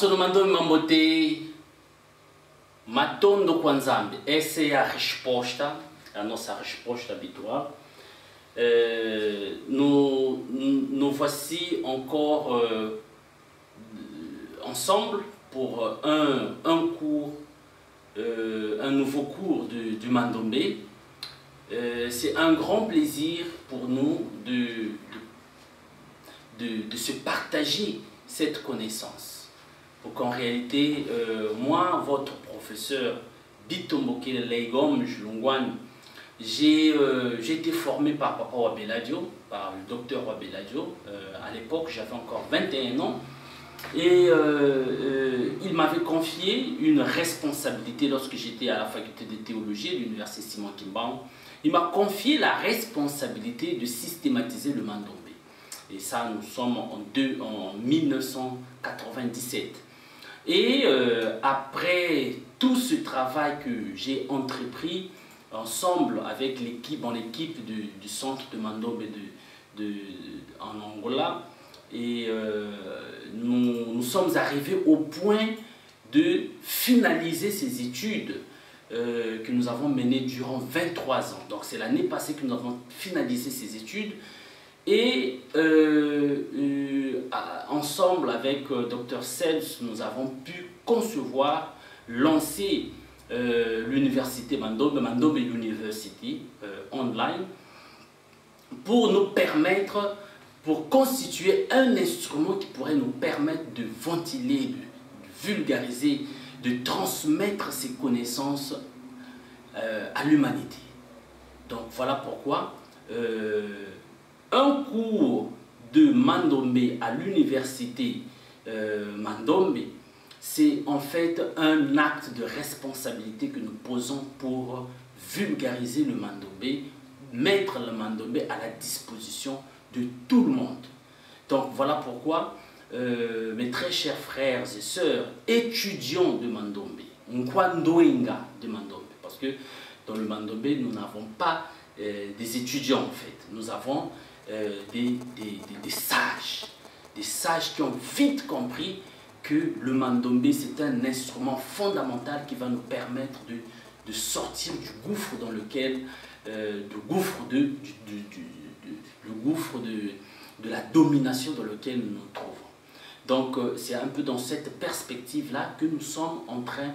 Masono Mandombe Mambote, Matondo Kwanzambe. Essa é a nossa resposta habitual. Nous voici encore ensemble pour un cours, un nouveau cours du Mandombe. C'est un grand plaisir pour nous de se partager cette connaissance. Pour qu'en réalité, moi, votre professeur Bitombokele Leigom Julungwan, j'ai été formé par Papa Wabeladio, par le docteur Wabeladio. À l'époque, j'avais encore 21 ans. Et il m'avait confié une responsabilité lorsque j'étais à la faculté de théologie de l'université Simon Kimbangu. Il m'a confié la responsabilité de systématiser le Mandombe. Et ça, nous sommes en 1997. Et après tout ce travail que j'ai entrepris ensemble avec l'équipe, du centre de Mandombe en Angola, et nous sommes arrivés au point de finaliser ces études que nous avons menées durant 23 ans. Donc c'est l'année passée que nous avons finalisé ces études. Et ensemble avec Dr Sels, nous avons pu concevoir, lancer l'université Mandombe University online, pour nous permettre, pour constituer un instrument qui pourrait nous permettre de ventiler, de vulgariser, de transmettre ces connaissances à l'humanité. Donc voilà pourquoi un cours de Mandombe à l'université Mandombe, c'est en fait un acte de responsabilité que nous posons pour vulgariser le Mandombe, mettre le Mandombe à la disposition de tout le monde. Donc voilà pourquoi mes très chers frères et sœurs, étudiants de Mandombe, Nkwandoenga de Mandombe, parce que dans le Mandombe, nous n'avons pas des étudiants en fait, nous avons des sages qui ont vite compris que le Mandombe c'est un instrument fondamental qui va nous permettre de sortir du gouffre dans lequel, le gouffre de la domination dans lequel nous nous trouvons. Donc c'est un peu dans cette perspective-là que nous sommes en train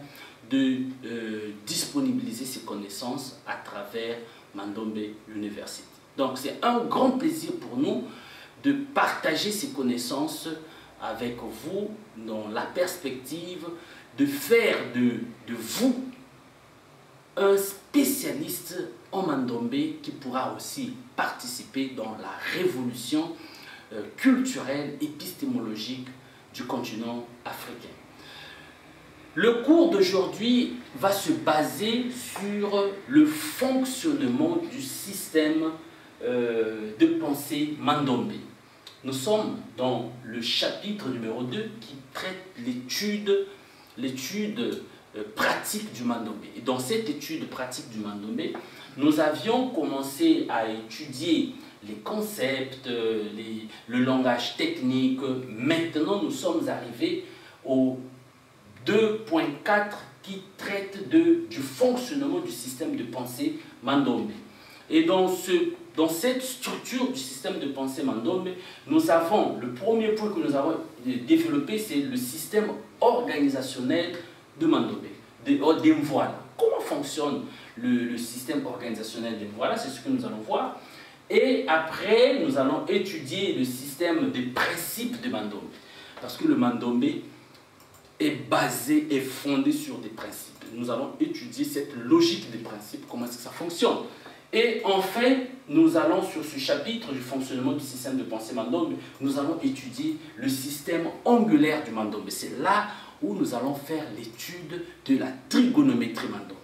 de disponibiliser ces connaissances à travers Mandombe University. Donc c'est un grand plaisir pour nous de partager ces connaissances avec vous dans la perspective de faire de vous un spécialiste en Mandombe qui pourra aussi participer dans la révolution culturelle, épistémologique du continent africain. Le cours d'aujourd'hui va se baser sur le fonctionnement du système de pensée Mandombe. Nous sommes dans le chapitre numéro 2 qui traite l'étude pratique du Mandombe. Et dans cette étude pratique du Mandombe, nous avions commencé à étudier les concepts, le langage technique. Maintenant, nous sommes arrivés au 2.4 qui traite du fonctionnement du système de pensée Mandombe. Et dans cette structure du système de pensée Mandombe, nous avons, le premier point que nous avons développé, c'est le système organisationnel de Mandombe, de Mvoala. Comment fonctionne le système organisationnel de Mvoala? C'est ce que nous allons voir. Et après, nous allons étudier le système des principes de Mandombe. Parce que le Mandombe est fondé sur des principes. Nous allons étudier cette logique des principes, comment est-ce que ça fonctionne. Et enfin, nous allons sur ce chapitre du fonctionnement du système de pensée Mandombe, nous allons étudier le système angulaire du Mandombe. C'est là où nous allons faire l'étude de la trigonométrie Mandombe.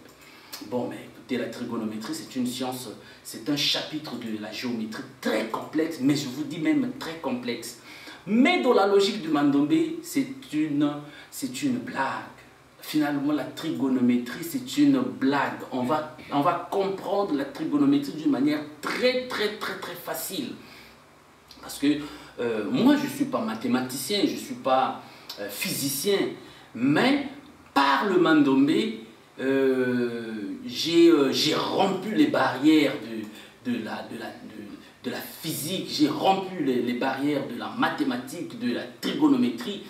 Bon, mais écoutez, la trigonométrie, c'est une science, c'est un chapitre de la géométrie très complexe, mais je vous dis même très complexe. Mais dans la logique du Mandombe, c'est une blague. Finalement, la trigonométrie, c'est une blague. On va comprendre la trigonométrie d'une manière très facile. Parce que moi, je ne suis pas mathématicien, je ne suis pas physicien, mais par le Mandombé, j'ai rompu les barrières de la physique, j'ai rompu les barrières de la mathématique, de la trigonométrie,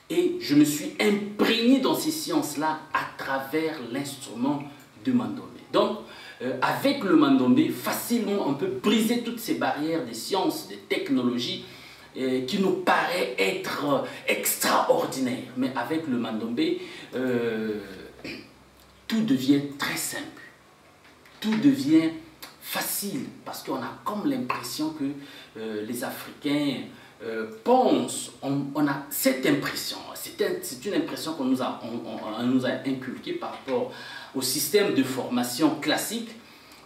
et je me suis imprégné dans ces sciences-là à travers l'instrument de Mandombé. Donc, avec le Mandombé, facilement, on peut briser toutes ces barrières des sciences, des technologies, qui nous paraît être extraordinaire. Mais avec le Mandombé, tout devient très simple. Tout devient facile, parce qu'on a comme l'impression que les Africains pensent, on a cette impression, c'est une impression qu'on nous a inculquée par rapport au système de formation classique,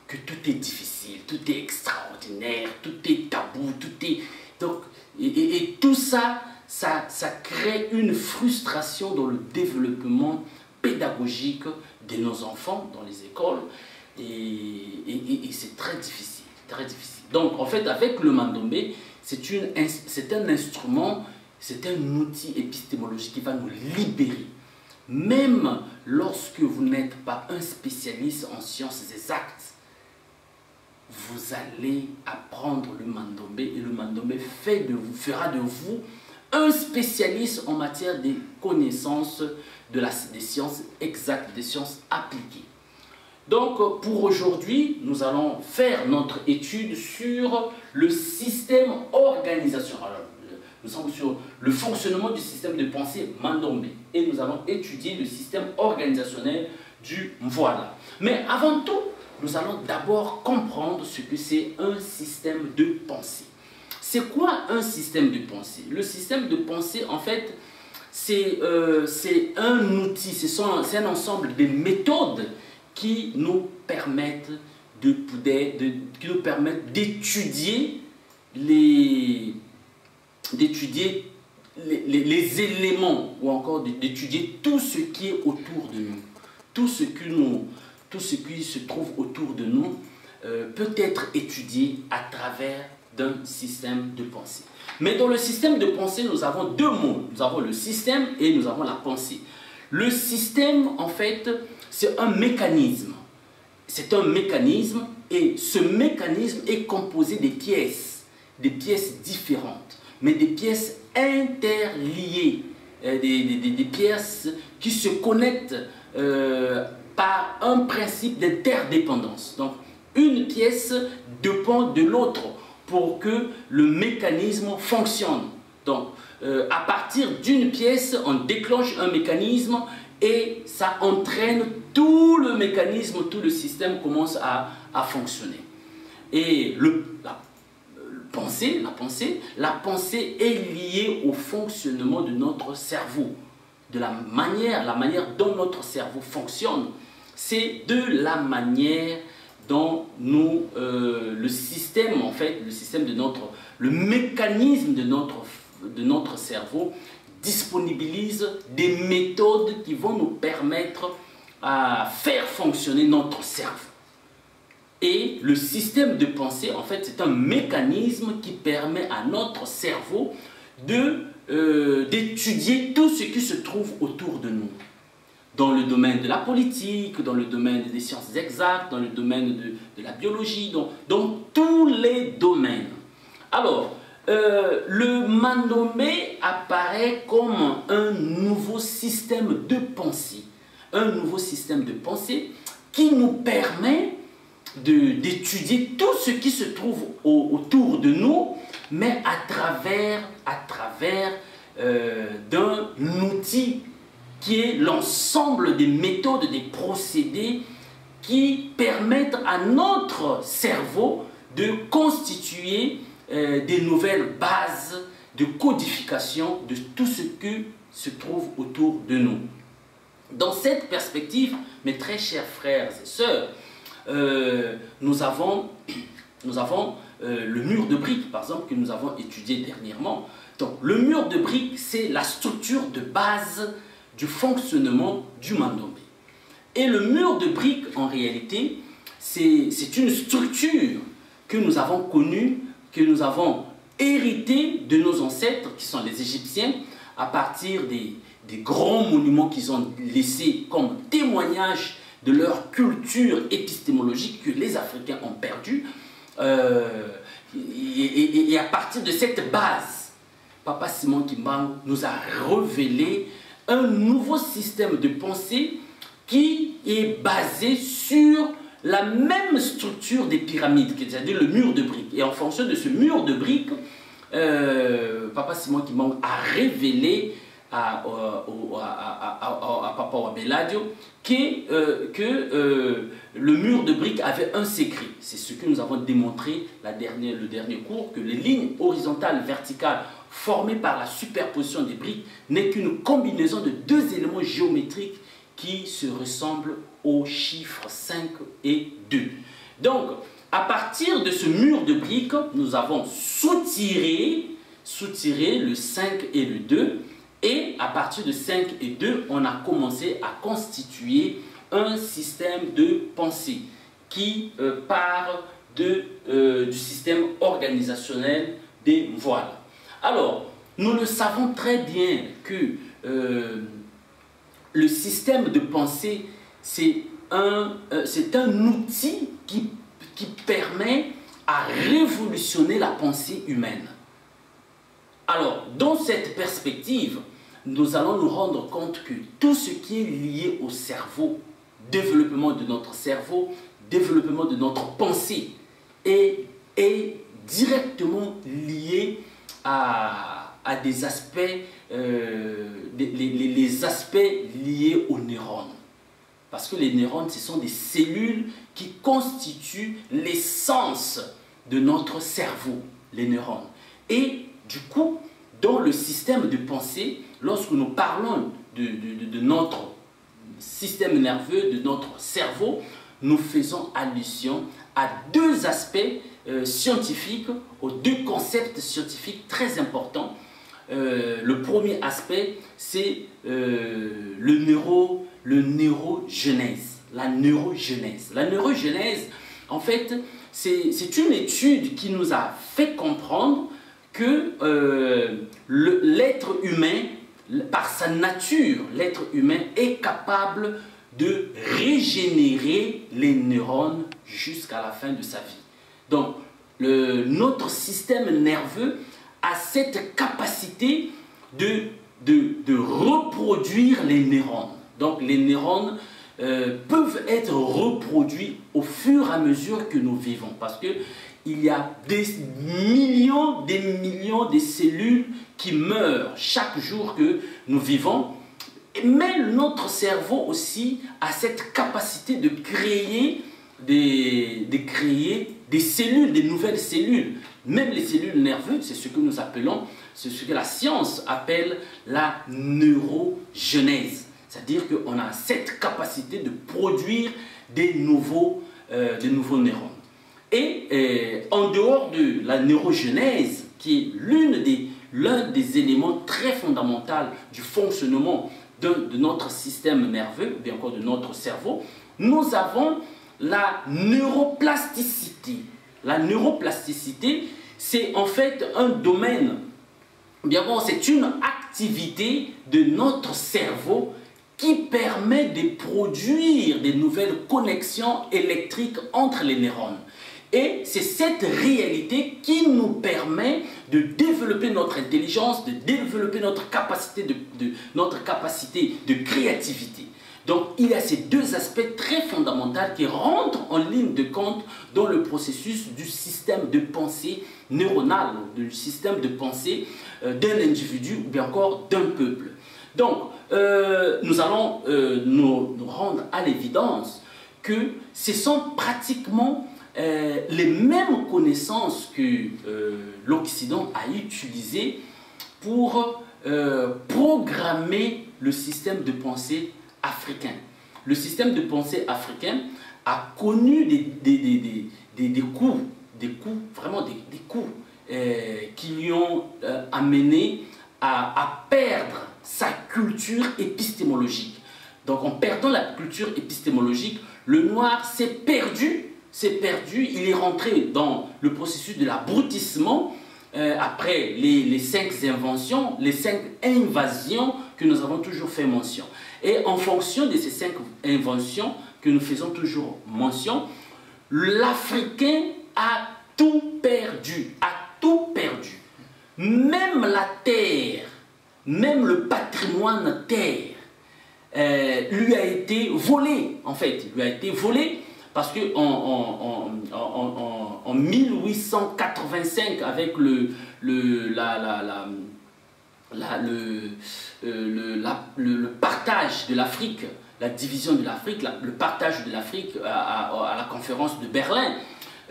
que tout est difficile, tout est extraordinaire, tout est tabou, tout est... Donc, et tout ça, ça crée une frustration dans le développement pédagogique de nos enfants dans les écoles, et c'est très difficile, très difficile. Donc, en fait, avec le Mandombé, c'est un instrument, c'est un outil épistémologique qui va nous libérer. Même lorsque vous n'êtes pas un spécialiste en sciences exactes, vous allez apprendre le Mandombé, et le Mandombé fera de vous un spécialiste en matière de connaissances des sciences exactes, des sciences appliquées. Donc, pour aujourd'hui, nous allons faire notre étude sur le système organisationnel. Alors, nous sommes sur le fonctionnement du système de pensée Mandombé. Et nous allons étudier le système organisationnel du Mvoila. Mais avant tout, nous allons d'abord comprendre ce que c'est un système de pensée. C'est quoi un système de pensée? Le système de pensée, en fait, c'est un outil, c'est un ensemble de méthodes qui nous permettent d'étudier les éléments, ou encore d'étudier tout ce qui est autour de nous. Tout ce qui se trouve autour de nous peut être étudié à travers d'un système de pensée. Mais dans le système de pensée, nous avons deux mots. Nous avons le système et nous avons la pensée. Le système, en fait, c'est un mécanisme. C'est un mécanisme, et ce mécanisme est composé des pièces différentes, mais des pièces interliées, des pièces qui se connectent par un principe d'interdépendance. Donc, une pièce dépend de l'autre pour que le mécanisme fonctionne. Donc, à partir d'une pièce, on déclenche un mécanisme et ça entraîne tout le mécanisme, tout le système commence à fonctionner. Et la pensée est liée au fonctionnement de notre cerveau. La manière dont notre cerveau fonctionne, c'est de la manière dont le système, en fait, le mécanisme de notre cerveau disponibilise des méthodes qui vont nous permettre à faire fonctionner notre cerveau. Et le système de pensée, en fait, c'est un mécanisme qui permet à notre cerveau d'étudier tout ce qui se trouve autour de nous. Dans le domaine de la politique, dans le domaine des sciences exactes, dans le domaine de la biologie, dans tous les domaines. Alors, le Mandombé apparaît comme un nouveau système de pensée. Un nouveau système de pensée qui nous permet d'étudier tout ce qui se trouve autour de nous, mais à travers d'un outil qui est l'ensemble des méthodes, des procédés qui permettent à notre cerveau de constituer des nouvelles bases de codification de tout ce qui se trouve autour de nous. Dans cette perspective, mes très chers frères et sœurs, nous avons le mur de briques, par exemple, que nous avons étudié dernièrement. Donc, le mur de briques, c'est la structure de base du fonctionnement du Mandombé. Et le mur de briques, en réalité, c'est une structure que nous avons connue, que nous avons héritée de nos ancêtres, qui sont les Égyptiens, à partir des grands monuments qu'ils ont laissés comme témoignage de leur culture épistémologique que les Africains ont perdue. Et à partir de cette base, Papa Simon Kimbangu nous a révélé un nouveau système de pensée qui est basé sur la même structure des pyramides, c'est-à-dire le mur de briques. Et en fonction de ce mur de briques, Papa Simon Kimbangu a révélé à Papa Wabeladio que le mur de briques avait un secret. C'est ce que nous avons démontré le dernier cours, que les lignes horizontales, verticales, formées par la superposition des briques, n'est qu'une combinaison de deux éléments géométriques qui se ressemblent aux chiffres 5 et 2. Donc, à partir de ce mur de briques, nous avons soutiré le 5 et le 2. Et à partir de 5 et 2, on a commencé à constituer un système de pensée qui part du système organisationnel des voiles. Alors, nous le savons très bien que le système de pensée, c'est un outil qui permet à révolutionner la pensée humaine. Alors, dans cette perspective, nous allons nous rendre compte que tout ce qui est lié au cerveau, développement de notre cerveau, développement de notre pensée, est directement lié à des aspects, les aspects liés aux neurones. Parce que les neurones, ce sont des cellules qui constituent l'essence de notre cerveau, les neurones. Et du coup, dans le système de pensée, lorsque nous parlons de notre système nerveux, de notre cerveau, nous faisons allusion à deux aspects scientifiques, aux deux concepts scientifiques très importants. Le premier aspect, c'est le neurogenèse, la neurogenèse. La neurogenèse, en fait, c'est une étude qui nous a fait comprendre que l'être humain, par sa nature, l'être humain est capable de régénérer les neurones jusqu'à la fin de sa vie. Donc, notre système nerveux a cette capacité de reproduire les neurones. Donc, les neurones peuvent être reproduits au fur et à mesure que nous vivons. Parce que il y a des millions de cellules qui meurent chaque jour que nous vivons. Mais notre cerveau aussi a cette capacité de créer des cellules, des nouvelles cellules. Même les cellules nerveuses, c'est ce que nous appelons, c'est ce que la science appelle la neurogenèse. C'est-à-dire qu'on a cette capacité de produire des nouveaux neurones. Et en dehors de la neurogenèse, qui est l'un des éléments très fondamentaux du fonctionnement de notre système nerveux, ou bien encore de notre cerveau, nous avons la neuroplasticité. La neuroplasticité, c'est en fait un domaine, bien bon, c'est une activité de notre cerveau qui permet de produire des nouvelles connexions électriques entre les neurones. Et c'est cette réalité qui nous permet de développer notre intelligence, de développer notre capacité de créativité. Donc, il y a ces deux aspects très fondamentaux qui rentrent en ligne de compte dans le processus du système de pensée neuronal, du système de pensée d'un individu ou bien encore d'un peuple. Donc, nous allons nous rendre à l'évidence que ce sont pratiquement les mêmes connaissances que l'Occident a utilisées pour programmer le système de pensée africain. Le système de pensée africain a connu des coups, vraiment des coups qui lui ont amené à perdre sa culture épistémologique. Donc en perdant la culture épistémologique, le noir s'est perdu, il est rentré dans le processus de l'abrutissement après les 5 inventions, les 5 invasions que nous avons toujours fait mention. Et en fonction de ces 5 inventions que nous faisons toujours mention, l'Africain a tout perdu, Même la terre, même le patrimoine terre, lui a été volé, en fait. Il lui a été volé parce que en 1885, avec le partage de l'Afrique, la division de l'Afrique, le partage de l'Afrique à la conférence de Berlin,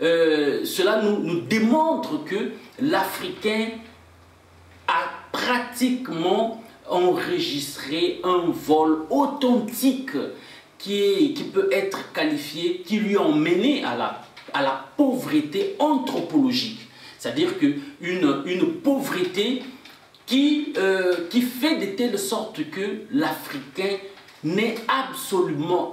cela nous démontre que l'Africain a pratiquement enregistré un vol authentique qui peut être qualifié, qui lui ont mené à la pauvreté anthropologique. C'est-à-dire une pauvreté qui fait de telle sorte que l'Africain n'est absolument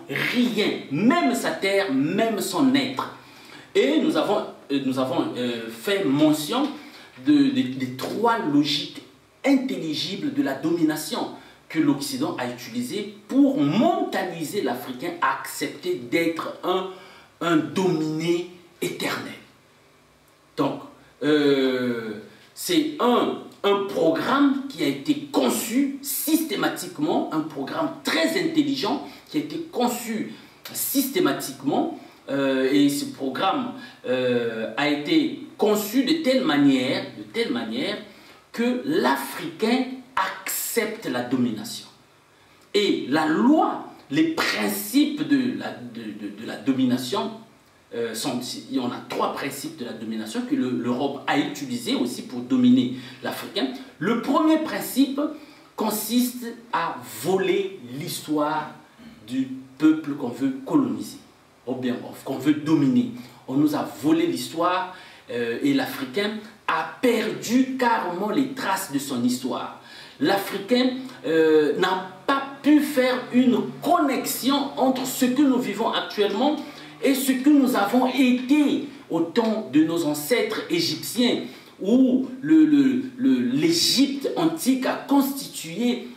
rien, même sa terre, même son être. Et nous avons fait mention des 3 logiques intelligibles de la domination que l'Occident a utilisées pour mentaliser l'Africain à accepter d'être un dominé éternel. Donc, c'est un programme qui a été conçu systématiquement, un programme très intelligent qui a été conçu systématiquement, et ce programme a été conçu de telle manière que l'Africain accepte la domination. Et la loi, les principes de la domination, il y en a 3 principes de la domination que l'Europe a utilisés aussi pour dominer l'Africain. Le premier principe consiste à voler l'histoire du peuple qu'on veut coloniser, ou bien qu'on veut dominer. On nous a volé l'histoire et l'Africain a perdu carrément les traces de son histoire. L'Africain n'a pas pu faire une connexion entre ce que nous vivons actuellement et ce que nous avons été au temps de nos ancêtres égyptiens, où l'Égypte antique a constitué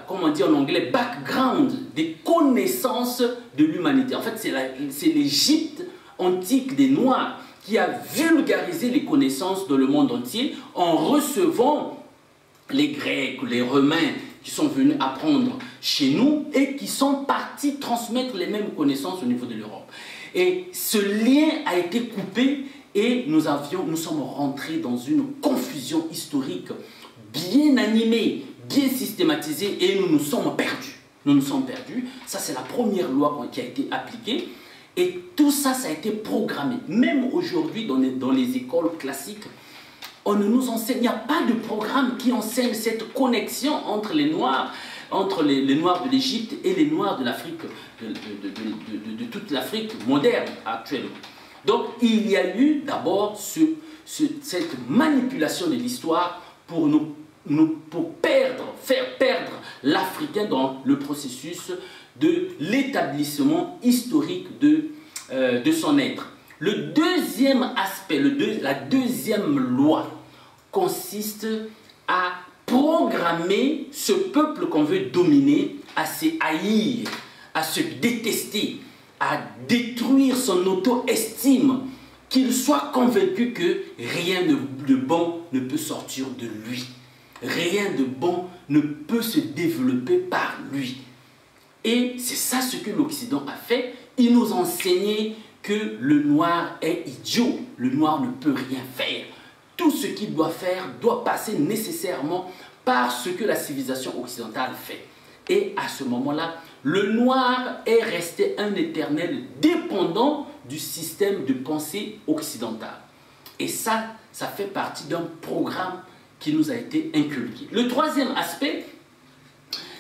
comment on dit en anglais, background des connaissances de l'humanité. En fait, c'est l'Égypte antique des Noirs qui a vulgarisé les connaissances dans le monde entier en recevant les Grecs, les Romains qui sont venus apprendre chez nous et qui sont partis transmettre les mêmes connaissances au niveau de l'Europe. Et ce lien a été coupé et nous sommes rentrés dans une confusion historique bien animée, bien systématisée, et nous nous sommes perdus. Nous nous sommes perdus. Ça, c'est la première loi qui a été appliquée. Et tout ça, ça a été programmé. Même aujourd'hui, dans les écoles classiques, on ne nous enseigne, il n'y a pas de programme qui enseigne cette connexion entre les Noirs, les Noirs de l'Égypte et les Noirs de l'Afrique, de toute l'Afrique moderne actuellement. Donc, il y a eu d'abord cette manipulation de l'histoire pour faire perdre l'Africain dans le processus de l'établissement historique de son être. Le deuxième aspect, la deuxième loi consiste à programmer ce peuple qu'on veut dominer à se haïr, à se détester, à détruire son auto-estime, qu'il soit convaincu que rien de bon ne peut sortir de lui. Rien de bon ne peut se développer par lui. Et c'est ça ce que l'Occident a fait. Il nous a enseigné que le noir est idiot. Le noir ne peut rien faire. Tout ce qu'il doit faire doit passer nécessairement par ce que la civilisation occidentale fait. Et à ce moment-là, le noir est resté un éternel dépendant du système de pensée occidental. Et ça fait partie d'un programme qui nous a été inculqué. Le troisième aspect,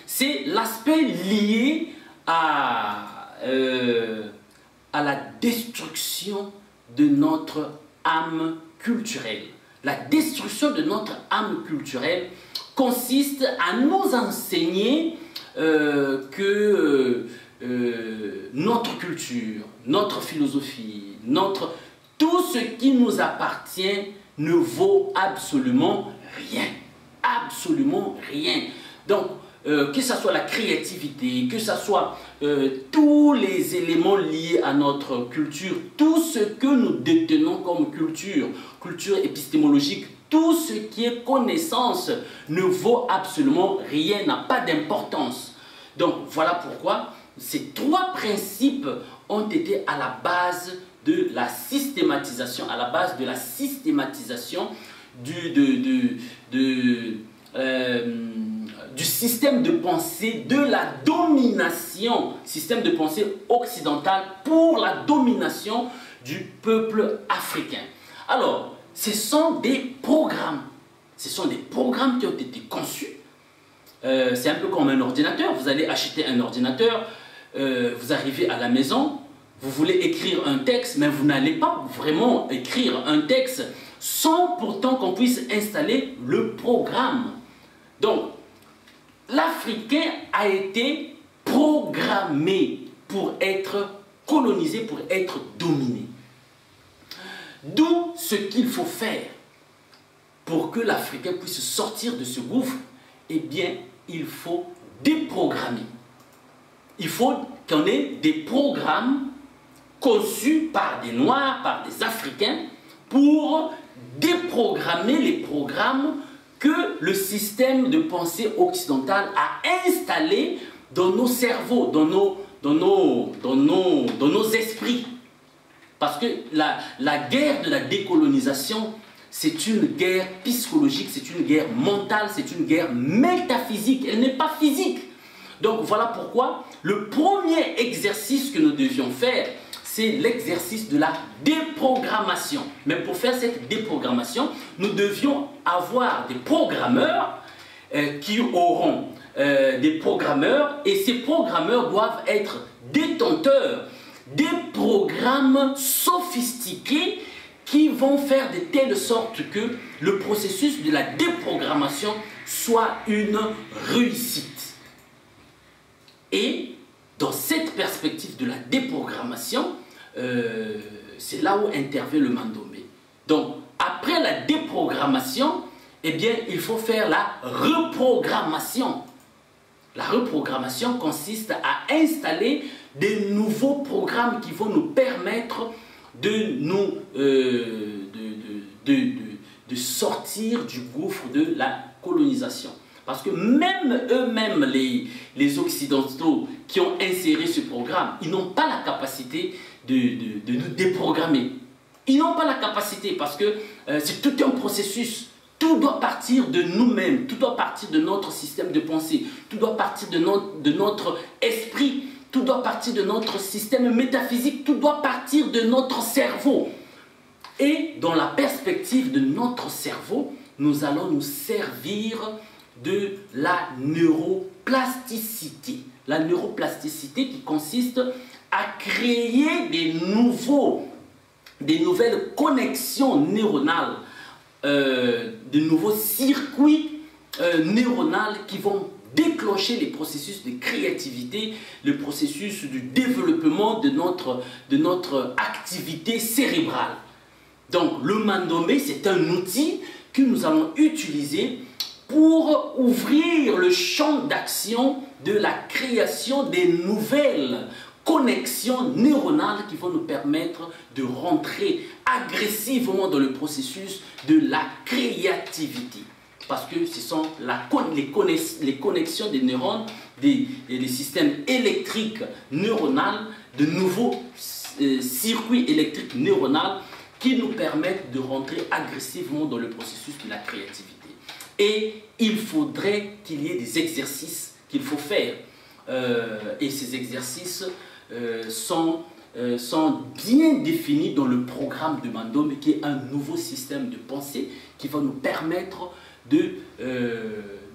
c'est l'aspect lié à la destruction de notre âme culturelle. La destruction de notre âme culturelle consiste à nous enseigner que notre culture, notre philosophie, tout ce qui nous appartient ne vaut absolument rien. Absolument rien. Donc, que ce soit la créativité, que ce soit tous les éléments liés à notre culture, tout ce que nous détenons comme culture, culture épistémologique, tout ce qui est connaissance ne vaut absolument rien, n'a pas d'importance. Donc, voilà pourquoi ces trois principes ont été à la base de la systématisation, du système de pensée, de la domination, système de pensée occidental pour la domination du peuple africain. Alors, ce sont des programmes. Ce sont des programmes qui ont été conçus. C'est un peu comme un ordinateur. Vous allez acheter un ordinateur, vous arrivez à la maison, vous voulez écrire un texte, mais vous n'allez pas vraiment écrire un texte sans pourtant qu'on puisse installer le programme. Donc, l'Africain a été programmé pour être colonisé, pour être dominé. D'où ce qu'il faut faire pour que l'Africain puisse sortir de ce gouffre, eh bien, il faut déprogrammer. Il faut qu'on ait des programmes conçus par des Noirs, par des Africains, pour déprogrammer les programmes que le système de pensée occidental a installés dans nos cerveaux, dans nos esprits. Parce que la guerre de la décolonisation, c'est une guerre psychologique, c'est une guerre mentale, c'est une guerre métaphysique, elle n'est pas physique. Donc voilà pourquoi le premier exercice que nous devions faire, c'est l'exercice de la déprogrammation. Mais pour faire cette déprogrammation, nous devions avoir des programmeurs qui auront des programmeurs, et ces programmeurs doivent être détenteurs des programmes sophistiqués qui vont faire de telle sorte que le processus de la déprogrammation soit une réussite. Et dans cette perspective de la déprogrammation, c'est là où intervient le Mandombe. Donc, après la déprogrammation, eh bien, il faut faire la reprogrammation. La reprogrammation consiste à installer des nouveaux programmes qui vont nous permettre de sortir du gouffre de la colonisation. Parce que même eux-mêmes, les Occidentaux qui ont inséré ce programme, ils n'ont pas la capacité de nous déprogrammer. Ils n'ont pas la capacité parce que c'est tout un processus. Tout doit partir de nous-mêmes, tout doit partir de notre système de pensée, tout doit partir de notre esprit, tout doit partir de notre système métaphysique, tout doit partir de notre cerveau. Et dans la perspective de notre cerveau, nous allons nous servir de la neuroplasticité. La neuroplasticité qui consiste à créer des nouvelles connexions neuronales, de nouveaux circuits neuronaux qui vont déclencher les processus de créativité, le processus du développement de notre activité cérébrale. Donc le Mandombe, c'est un outil que nous allons utiliser pour ouvrir le champ d'action de la création des nouvelles connexions neuronales qui vont nous permettre de rentrer agressivement dans le processus de la créativité. Parce que ce sont les connexions des neurones, des systèmes électriques neuronaux, de nouveaux circuits électriques neuronaux qui nous permettent de rentrer agressivement dans le processus de la créativité. Et il faudrait qu'il y ait des exercices qu'il faut faire. Et ces exercices sont bien définis dans le programme de Mandombe, qui est un nouveau système de pensée qui va nous permettre de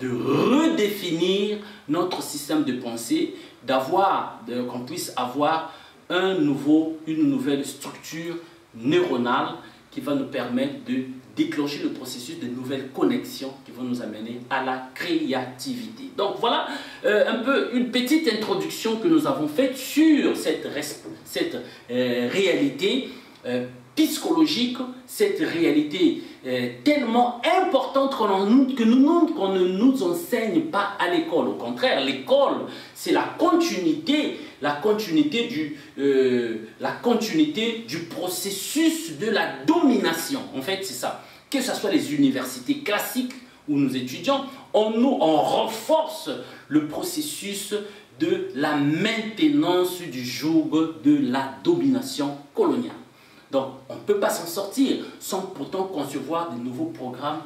redéfinir notre système de pensée, qu'on puisse avoir une nouvelle structure neuronale qui va nous permettre de déclencher le processus de nouvelles connexions qui vont nous amener à la créativité. Donc voilà un peu une petite introduction que nous avons faite sur cette réalité psychologique, cette réalité tellement importante qu'on ne nous enseigne pas à l'école. Au contraire, l'école, c'est la continuité du processus de la domination. En fait, c'est ça. Que ce soit les universités classiques où nous étudions, on renforce le processus de la maintenance du joug de la domination coloniale. Donc, on ne peut pas s'en sortir sans pourtant concevoir de nouveaux programmes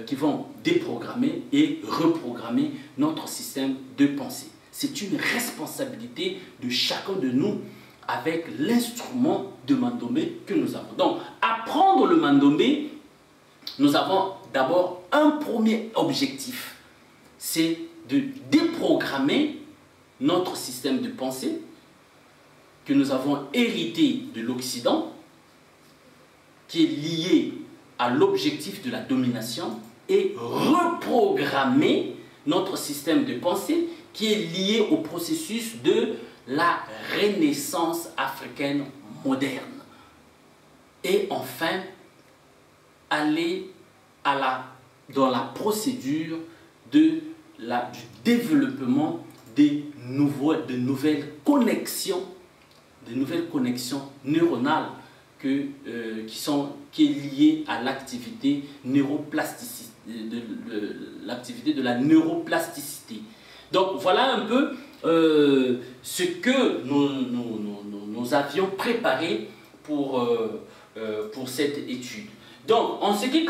qui vont déprogrammer et reprogrammer notre système de pensée. C'est une responsabilité de chacun de nous avec l'instrument de Mandombe que nous avons. Donc, apprendre le Mandombe, nous avons d'abord un premier objectif, c'est de déprogrammer notre système de pensée que nous avons hérité de l'Occident, qui est lié à l'objectif de la domination, et reprogrammer notre système de pensée qui est lié au processus de la renaissance africaine moderne. Et enfin, aller dans la procédure du développement de nouvelles connexions neuronales qui est liée à l'activité de la neuroplasticité. Donc voilà un peu ce que nous avions préparé pour cette étude. Donc en ce qui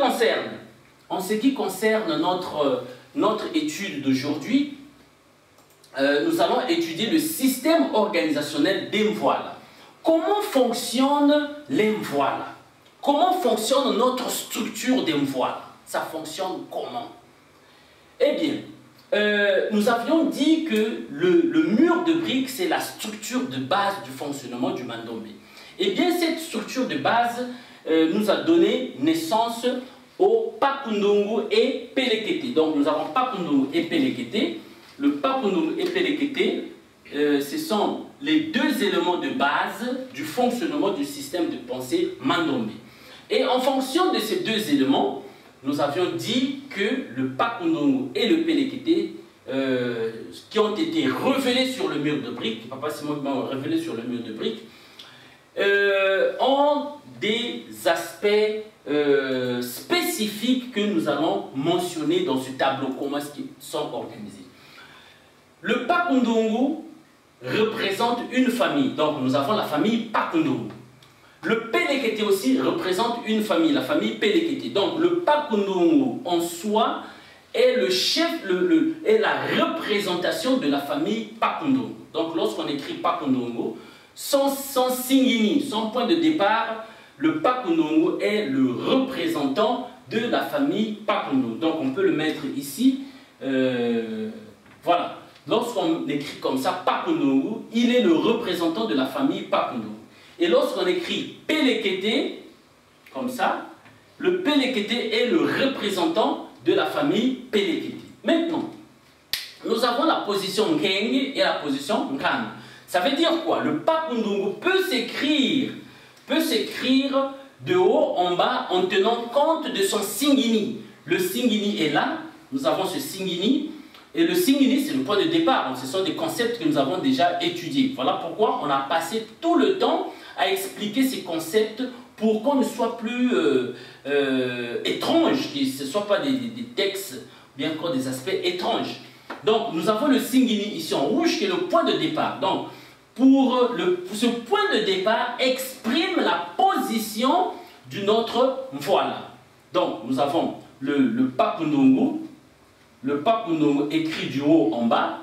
concerne notre étude d'aujourd'hui, nous allons étudier le système organisationnel d'Mvoila. Comment fonctionne l'Mvoila? Comment fonctionne notre structure d'Mvoila? Ça fonctionne comment? Eh bien, nous avions dit que le mur de briques, c'est la structure de base du fonctionnement du Mandombe. Eh bien, cette structure de base nous a donné naissance au Pakundungu et Pelekete. Donc, nous avons Pakundungu et Pelekete. Le Pakundungu et Pelekete, ce sont les deux éléments de base du fonctionnement du système de pensée Mandombe. Et en fonction de ces deux éléments, nous avions dit que le Pakundungu et le Pelekete, qui ont été révélés sur le mur de briques, Papa Simon m'a révélé sur le mur de briques, ont des aspects spécifiques que nous allons mentionner dans ce tableau, comment est-ce qu'ils sont organisés. Le Pakundungu représente une famille, donc nous avons la famille Pakundungu. Le Pelekete aussi représente une famille, la famille Pelekete. Donc le Pakundungu en soi est le chef, est la représentation de la famille Pakundungu. Donc lorsqu'on écrit Pakundungu, son singini, son point de départ, le Pakundungu est le représentant de la famille Pakundungu. Donc on peut le mettre ici. Voilà. Lorsqu'on écrit comme ça, Pakundungu, il est le représentant de la famille Pakundungu. Et lorsqu'on écrit Pelekete, comme ça, le Pelekete est le représentant de la famille Pelekete. Maintenant, nous avons la position Nkenge et la position Nkana. Ça veut dire quoi? Le Pakundungu peut s'écrire de haut en bas en tenant compte de son singini. Le singini est là, nous avons ce singini. Et le singini, c'est le point de départ. Donc, ce sont des concepts que nous avons déjà étudiés. Voilà pourquoi on a passé tout le temps à expliquer ces concepts pour qu'on ne soit plus étrange, que ce ne soit pas des textes, bien encore des aspects étranges. Donc, nous avons le singini ici en rouge qui est le point de départ. Donc, pour ce point de départ exprime la position de notre Mvoila. Donc, nous avons le Pakundungu. Le Pakundungu écrit du haut en bas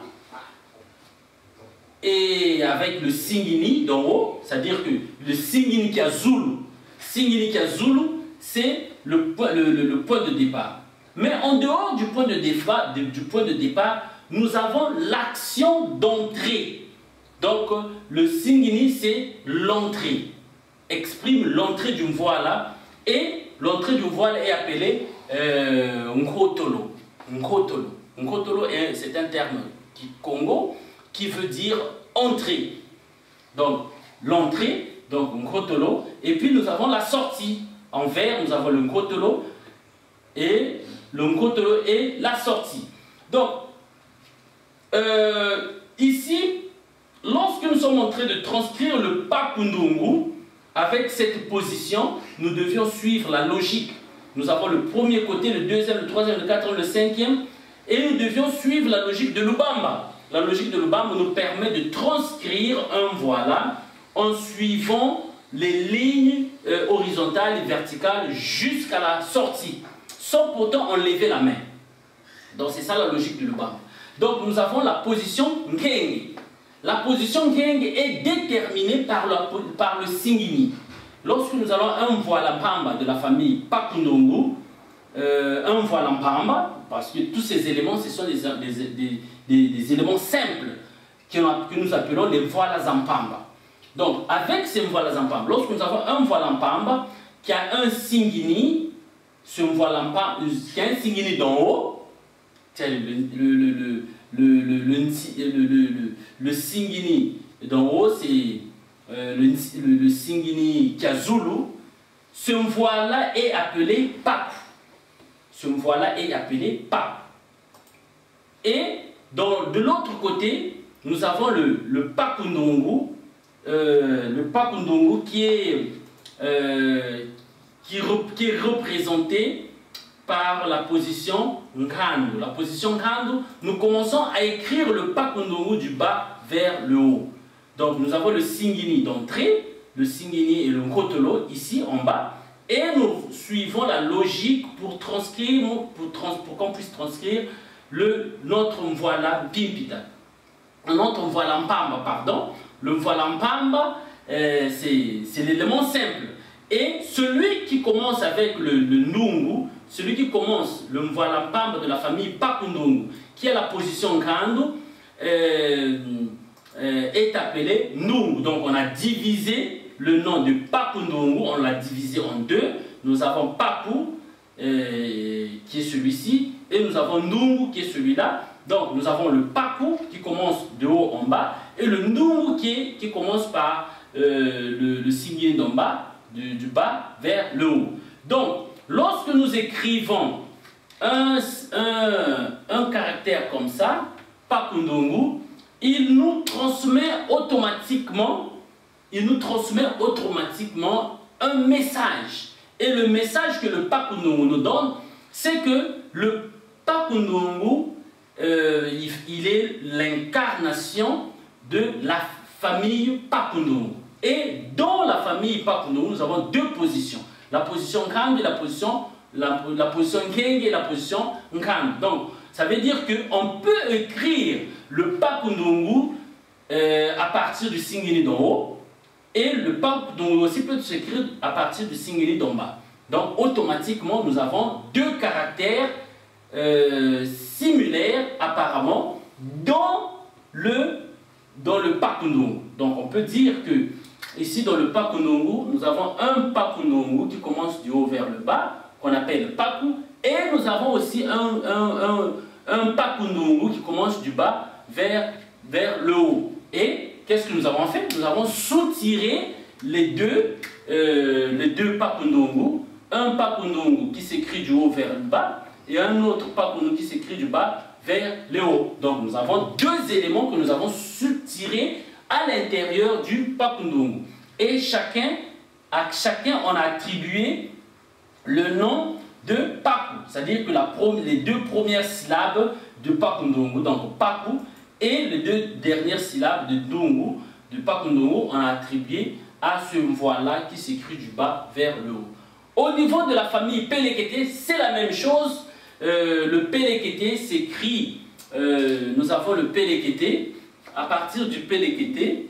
et avec le singini d'en haut, c'est-à-dire que le singini qui a Zulu, c'est le point de départ. Mais en dehors du point de départ, nous avons l'action d'entrée. Donc le singini, c'est l'entrée, exprime l'entrée du Mvoila et l'entrée du Mvoila est appelée Nkotolo. Nkotolo. Nkotolo, c'est un terme Congo qui veut dire entrée. Donc, l'entrée Donc Nkrotolo. Et puis nous avons la sortie. En vert, nous avons le Nkrotolo et la sortie. Donc, ici, lorsque nous sommes en train de transcrire le Pakundungu, avec cette position, nous devions suivre la logique. Nous avons le premier côté, le deuxième, le troisième, le quatrième, le cinquième, et nous devions suivre la logique de Lubamba. La logique de Lubamba nous permet de transcrire un voilà en suivant les lignes horizontales et verticales jusqu'à la sortie, sans pourtant enlever la main. Donc c'est ça la logique de Lubamba. Donc nous avons la position Nkenge. La position Nkenge est déterminée par le Singini. Lorsque nous allons un voilà Pamba de la famille Pakundungu, un voilà Pamba, parce que tous ces éléments, ce sont des éléments simples que nous appelons les voilas Zampamba. Donc, avec ces voilas Zampamba, lorsque nous avons un voilà Pamba qui a un Singini, ce voilà Pamba qui a un Singini d'en haut, le Singini d'en haut, c'est le Singini Kiazulu. Ce voilà est appelé Papu. Ce voilà est appelé Papu. Et de l'autre côté, nous avons le Pakundungu. Le Pakundungu qui est représenté par la position Nkandu. La position Nkandu, nous commençons à écrire le Pakundungu du bas vers le haut. Donc nous avons le Singini d'entrée, le Singini et le Nkrotolo ici en bas, et nous suivons la logique pour transcrire, pour qu'on puisse transcrire notre voilà Pimpita. Notre voilà Mpamba, pardon. Le voilà Mpamba, c'est l'élément simple. Et celui qui commence avec le Nungu, celui qui commence le voilà Mpamba de la famille Pakundungu, qui est la position Nkandu, est appelé Nungu. Donc on a divisé le nom de Pakundungu, on l'a divisé en deux. Nous avons Papu, qui est celui-ci, et nous avons Nungu, qui est celui-là. Donc nous avons le Papu qui commence de haut en bas, et le Nungu qui commence par le signe d'en bas, du bas vers le haut. Donc, lorsque nous écrivons un caractère comme ça, Pakundungu, il nous transmet automatiquement un message. Et le message que le Pakundungu nous donne, c'est que le Pakundungu, il est l'incarnation de la famille Pakundungu. Et dans la famille Pakundungu, nous avons deux positions. La position Nkandu et la position Nkenge et la position Nkandu. Donc, ça veut dire qu'on peut écrire le Pakundungu à partir du Singini d'en haut, et le Pakundungu aussi peut s'écrire à partir du Singini d'en bas. Donc, automatiquement, nous avons deux caractères similaires, apparemment, dans le Pakundungu. Donc, on peut dire que ici, dans le Pakundungu, nous avons un Pakundungu qui commence du haut vers le bas, qu'on appelle Papu, et nous avons aussi un Pakundungu qui commence du bas vers le haut. Et qu'est-ce que nous avons fait? Nous avons soutiré les deux Pakundungu, un Pakundungu qui s'écrit du haut vers le bas, et un autre Pakundungu qui s'écrit du bas vers le haut. Donc nous avons deux éléments que nous avons soutirés à l'intérieur du Pakundungu. Et chacun, on a attribué le nom de Papu. C'est-à-dire que les deux premières syllabes de Pakundungu, donc Papu, et les deux dernières syllabes de Dungu, de Pakundungu, on a attribué à ce voilà qui s'écrit du bas vers le haut. Au niveau de la famille Pelekete, c'est la même chose. Le Pelekete s'écrit, nous avons le Pelekete. À partir du Pelekete,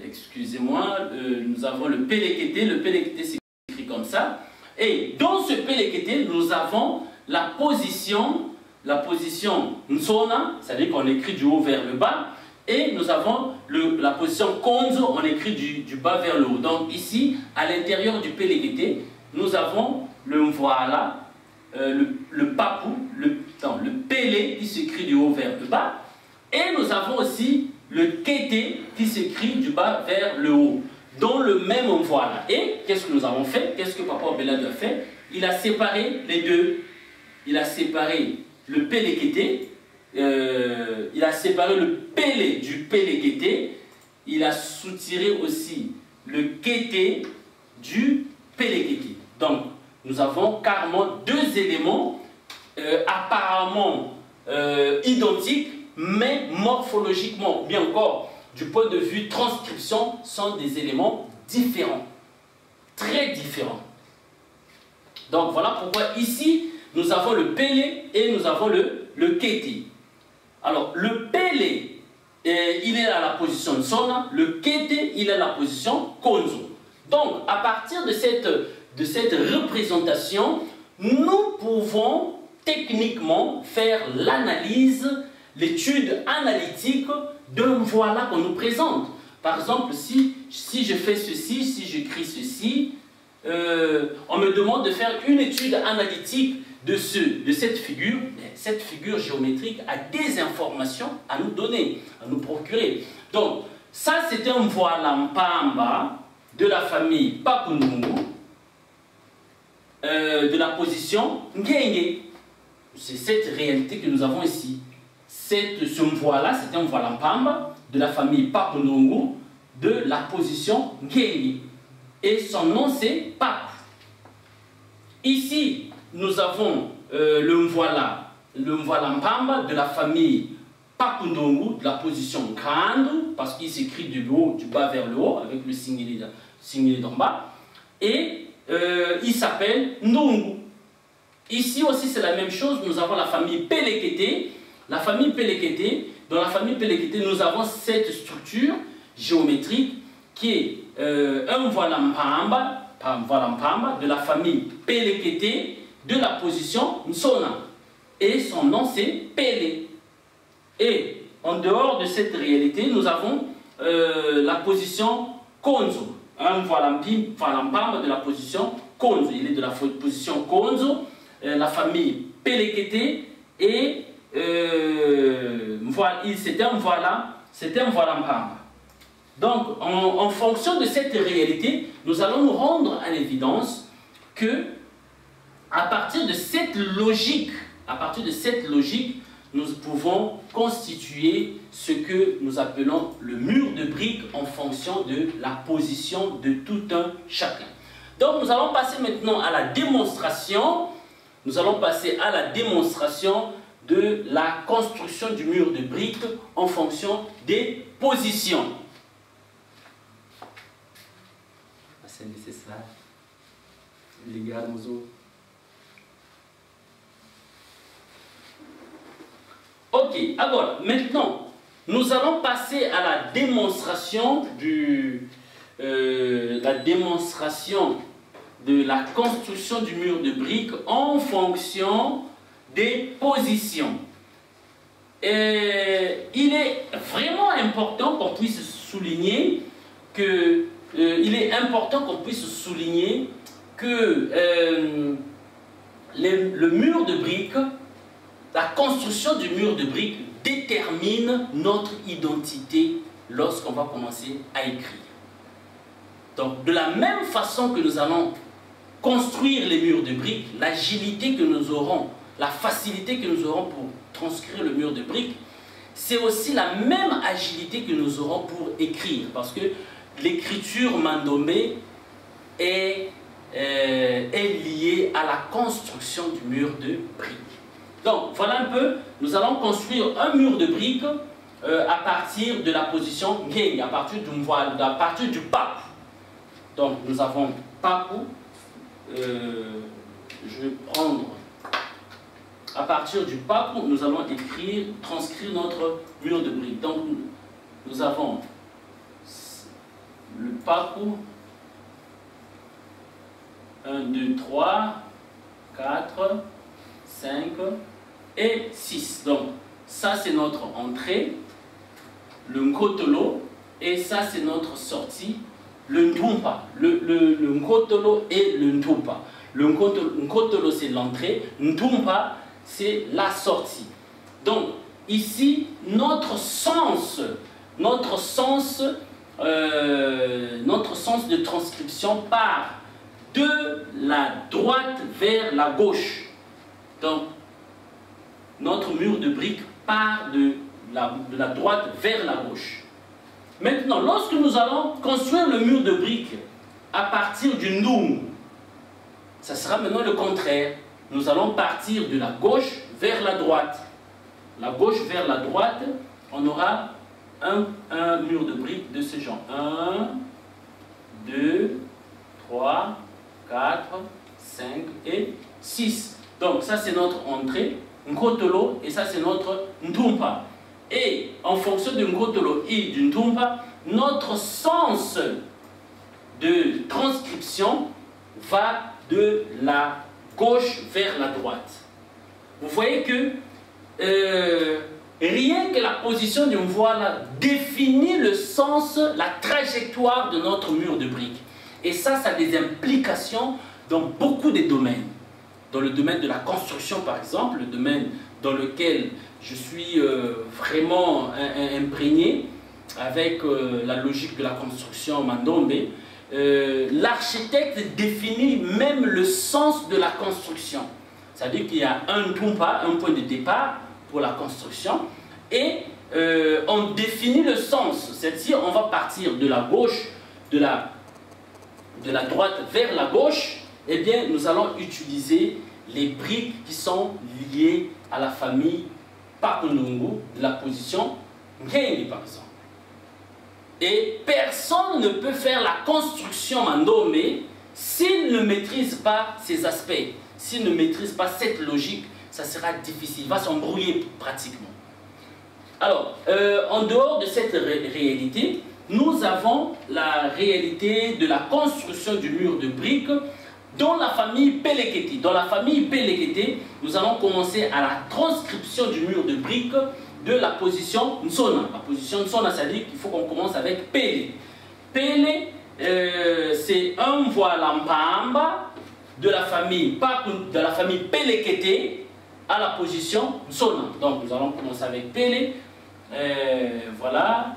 excusez-moi, nous avons le Pelekete s'écrit comme ça. Et dans ce Pelekete, nous avons la position Nsona, c'est-à-dire qu'on écrit du haut vers le bas, et nous avons la position Konzo, on écrit du bas vers le haut. Donc ici, à l'intérieur du Pelekete, nous avons le voilà, le Papu, le Pélé qui s'écrit du haut vers le bas, et nous avons aussi le kété qui s'écrit du bas vers le haut, dans le même voilà. Et qu'est-ce que nous avons fait? Qu'est-ce que Papa Obelado a fait? Il a séparé les deux. Il a séparé le pélékété, il a séparé le pélé du pélékété, il a soutiré aussi le kété du pélékété. Donc, nous avons carrément deux éléments apparemment identiques, mais morphologiquement, bien encore, du point de vue transcription, sont des éléments différents, très différents. Donc voilà pourquoi ici, nous avons le pélé et nous avons le kété. Alors, le pélé, il est à la position sona, le kété, il est à la position konzo. Donc, à partir de cette représentation, nous pouvons techniquement faire l'analyse, l'étude analytique d'un voilà qu'on nous présente. Par exemple, si je fais ceci, si j'écris ceci, on me demande de faire une étude analytique de cette figure. Cette figure géométrique a des informations à nous donner, à nous procurer. Donc, ça c'est un voilà mpamba de la famille Papunungu, de la position Ngenge. C'est cette réalité que nous avons ici. Ce voilà, c'est un voilà mpamba de la famille Papunungu, de la position Ngenge. Et son nom c'est Papu. Ici, nous avons le voilà mpamba de la famille Papundongu, de la position Kandu, parce qu'il s'écrit du bas vers le haut, avec le singeli d'en bas. Et il s'appelle Ndungu. Ici aussi, c'est la même chose. Nous avons la famille Pelekete. La famille Pelekete, dans la famille Pelekete, nous avons cette structure géométrique qui est un voilà mpamba de la famille Pelekete, de la position Nsona. Et son nom c'est Pélé. Et en dehors de cette réalité, nous avons la position Konzo. Un voilà mpamba de la position Konzo. Il est de la position Konzo, la famille Pelekete, et c'est un voilà mpamba. Donc, en fonction de cette réalité, nous allons nous rendre à l'évidence que, à partir de cette logique, nous pouvons constituer ce que nous appelons le mur de briques en fonction de la position de tout un chacun. Donc, nous allons passer maintenant à la démonstration. Nous allons passer à la démonstration de la construction du mur de briques en fonction des positions. C'est nécessaire. Les gars, nous. Ok, alors maintenant, nous allons passer à la démonstration de la construction du mur de briques en fonction des positions. Et il est vraiment important qu'on puisse souligner que le mur de briques, la construction du mur de briques détermine notre identité lorsqu'on va commencer à écrire. Donc, de la même façon que nous allons construire les murs de briques, l'agilité que nous aurons, la facilité que nous aurons pour transcrire le mur de briques, c'est aussi la même agilité que nous aurons pour écrire, parce que l'écriture mandomé est liée à la construction du mur de briques. Donc, voilà un peu, nous allons construire un mur de briques à partir de la position Ngenge, à partir du papu. Donc, nous avons papu, je vais prendre, à partir du papu, nous allons transcrire notre mur de briques. Donc, nous avons le papu, 1, 2, 3, 4, 5 et 6. Donc, ça c'est notre entrée, le nkotolo, et ça c'est notre sortie, le ntumpa. Le nkotolo et le ntumpa. Le nkotolo c'est l'entrée, ntumpa c'est la sortie. Donc, ici, notre sens notre sens de transcription part de la droite vers la gauche. Donc, notre mur de briques part de la droite vers la gauche. Maintenant, lorsque nous allons construire le mur de briques à partir du Ndungu, ça sera maintenant le contraire. Nous allons partir de la gauche vers la droite. La gauche vers la droite, on aura un mur de briques de ce genre. 1, 2, 3, 4, 5 et 6. Donc ça c'est notre entrée, Nkotolo, et ça c'est notre Ntumpa. Et en fonction de Nkotolo et du Ntumpa, notre sens de transcription va de la gauche vers la droite. Vous voyez que rien que la position d'une voile définit le sens, la trajectoire de notre mur de briques. Et ça a des implications dans beaucoup de domaines. Dans le domaine de la construction, par exemple, le domaine dans lequel je suis vraiment imprégné avec la logique de la construction Mandombe, l'architecte définit même le sens de la construction. C'est-à-dire qu'il y a un Ntumpa, un point de départ pour la construction, et on définit le sens. C'est-à-dire on va partir de la gauche, de la droite vers la gauche, eh bien nous allons utiliser les briques qui sont liées à la famille Pakundungu, de la position Nkengi par exemple. Et personne ne peut faire la construction Mandombe s'il ne maîtrise pas ces aspects, s'il ne maîtrise pas cette logique, ça sera difficile, il va s'embrouiller pratiquement. Alors, en dehors de cette réalité, nous avons la réalité de la construction du mur de briques dans la famille Pelekete. Dans la famille Pelekete, nous allons commencer à la transcription du mur de briques de la position Nsona. La position Nsona, c'est-à-dire qu'il faut qu'on commence avec Pele. Pele, c'est un voile Mpamba de la famille Pelekete à la position Nsona. Donc nous allons commencer avec Pele. Voilà,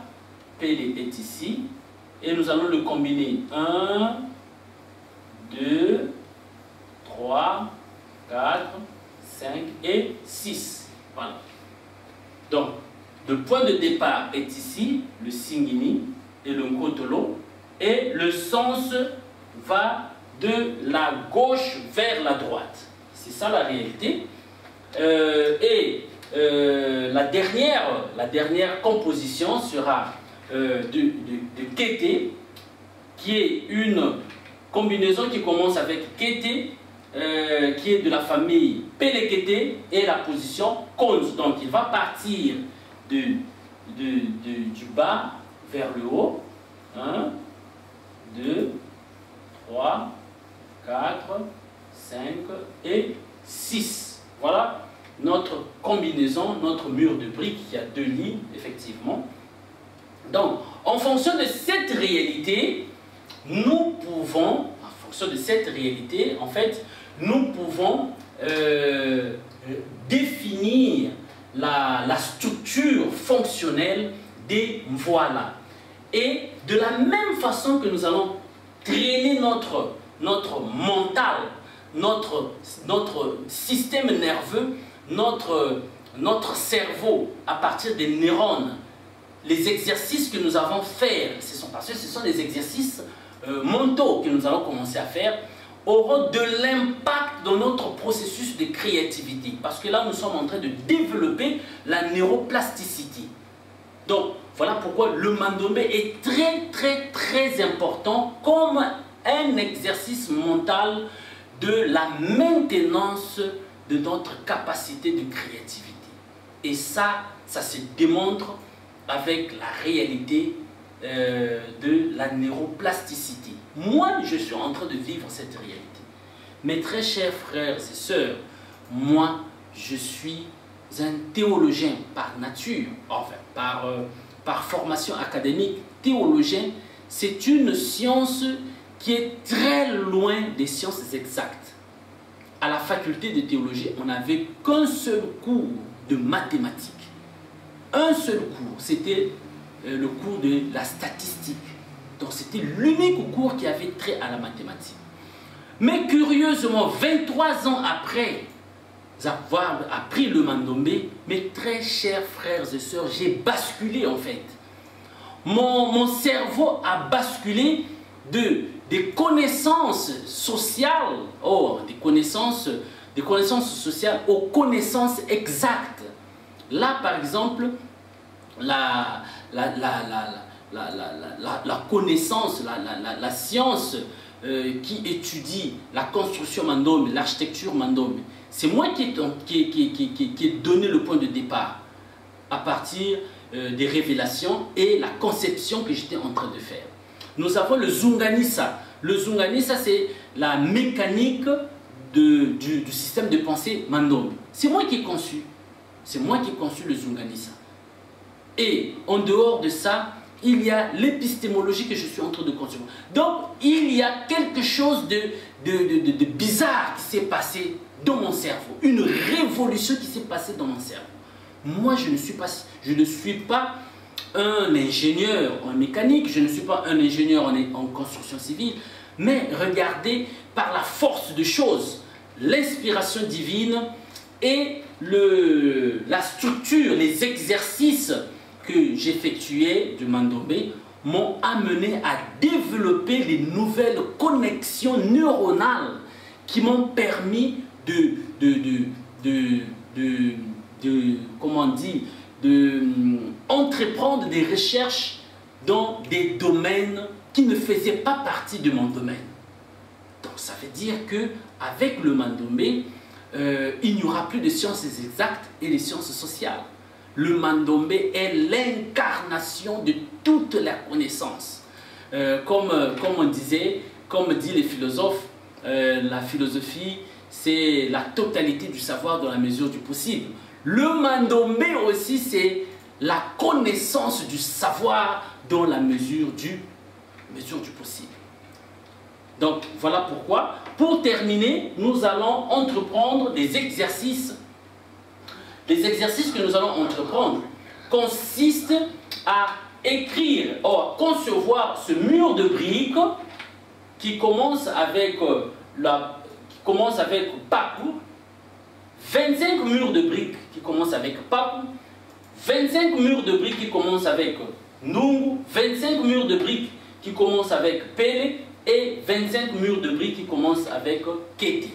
Pele est ici. Et nous allons le combiner. 1, 2, 3, 4, 5 et 6. Voilà. Donc, le point de départ est ici, le Singini et le Nkotolo, et le sens va de la gauche vers la droite. C'est ça la réalité. La dernière composition sera de Kété, qui est une combinaison qui commence avec Kété, qui est de la famille Pelekete, et la position Konz. Donc il va partir du bas vers le haut. 1, 2, 3, 4, 5 et 6. Voilà notre combinaison, notre mur de briques. Il y a 2 lignes, effectivement. Donc, en fonction de cette réalité, nous pouvons, en fait, nous pouvons définir la structure fonctionnelle des voiles. Et de la même façon que nous allons traîner notre mental, notre système nerveux, notre cerveau à partir des neurones, les exercices que nous avons faits, parce que ce sont des exercices mentaux que nous allons commencer à faire, auront de l'impact dans notre processus de créativité. Parce que là, nous sommes en train de développer la neuroplasticité. Donc, voilà pourquoi le Mandombe est très important comme un exercice mental de la maintenance de notre capacité de créativité. Et ça se démontre avec la réalité de la neuroplasticité. Moi, je suis en train de vivre cette réalité. Mes très chers frères et sœurs, moi, je suis un théologien par nature, enfin, par formation académique. Théologien, c'est une science qui est très loin des sciences exactes. À la faculté de théologie, on n'avait qu'un seul cours de mathématiques. Un seul cours, c'était le cours de la statistique. Donc c'était l'unique cours qui avait trait à la mathématique. Mais curieusement, 23 ans après avoir appris le mandombe, mes très chers frères et sœurs, j'ai basculé en fait. Mon cerveau a basculé des connaissances sociales, des connaissances sociales aux connaissances exactes. Là, par exemple, la connaissance, la science qui étudie la construction mandombe, l'architecture mandombe, c'est moi qui ai donné le point de départ à partir des révélations et la conception que j'étais en train de faire. Nous avons le Zunganisa. Le Zunganisa, c'est la mécanique du système de pensée mandombe. C'est moi qui ai conçu. C'est moi qui ai conçu le Zunganisa. Et en dehors de ça, il y a l'épistémologie que je suis en train de concevoir. Donc, il y a quelque chose de bizarre qui s'est passé dans mon cerveau. Une révolution qui s'est passée dans mon cerveau. Moi, je ne suis pas un ingénieur en mécanique, je ne suis pas un ingénieur en construction civile, mais regardez par la force de choses, l'inspiration divine et la structure, les exercices que j'effectuais du mandombe m'ont amené à développer les nouvelles connexions neuronales qui m'ont permis entreprendre des recherches dans des domaines qui ne faisaient pas partie de mon domaine. Donc ça veut dire qu'avec le mandombe, il n'y aura plus de sciences exactes et de sciences sociales. Le mandombe est l'incarnation de toute la connaissance. Comme disent les philosophes, la philosophie, c'est la totalité du savoir dans la mesure du possible. Le mandombe aussi, c'est la connaissance du savoir dans la mesure du possible. Donc, voilà pourquoi. Pour terminer, nous allons entreprendre des exercices. Les exercices que nous allons entreprendre consistent à écrire, concevoir ce mur de briques qui commence avec Papu, 25 murs de briques qui commencent avec Papu, 25 murs de briques qui commencent avec Nungu, 25 murs de briques qui commencent avec Pele et 25 murs de briques qui commencent avec Keti.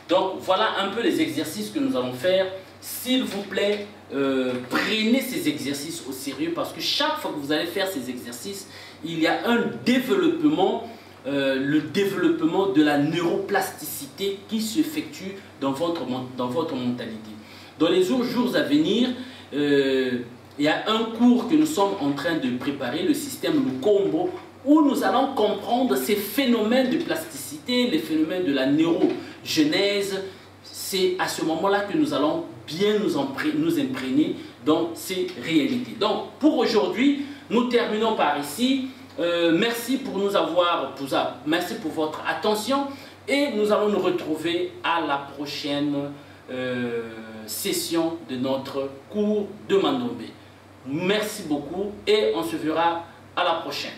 Donc voilà un peu les exercices que nous allons faire. S'il vous plaît, prenez ces exercices au sérieux parce que chaque fois que vous allez faire ces exercices, il y a un développement, le développement de la neuroplasticité qui s'effectue dans votre mentalité. Dans les jours à venir, il y a un cours que nous sommes en train de préparer, le système Lukombo, où nous allons comprendre ces phénomènes de plasticité, les phénomènes de la neurogenèse. C'est à ce moment-là que nous allons bien nous imprégner dans ces réalités. Donc, pour aujourd'hui, nous terminons par ici. Merci pour merci pour votre attention et nous allons nous retrouver à la prochaine session de notre cours de mandombe. Merci beaucoup et on se verra à la prochaine.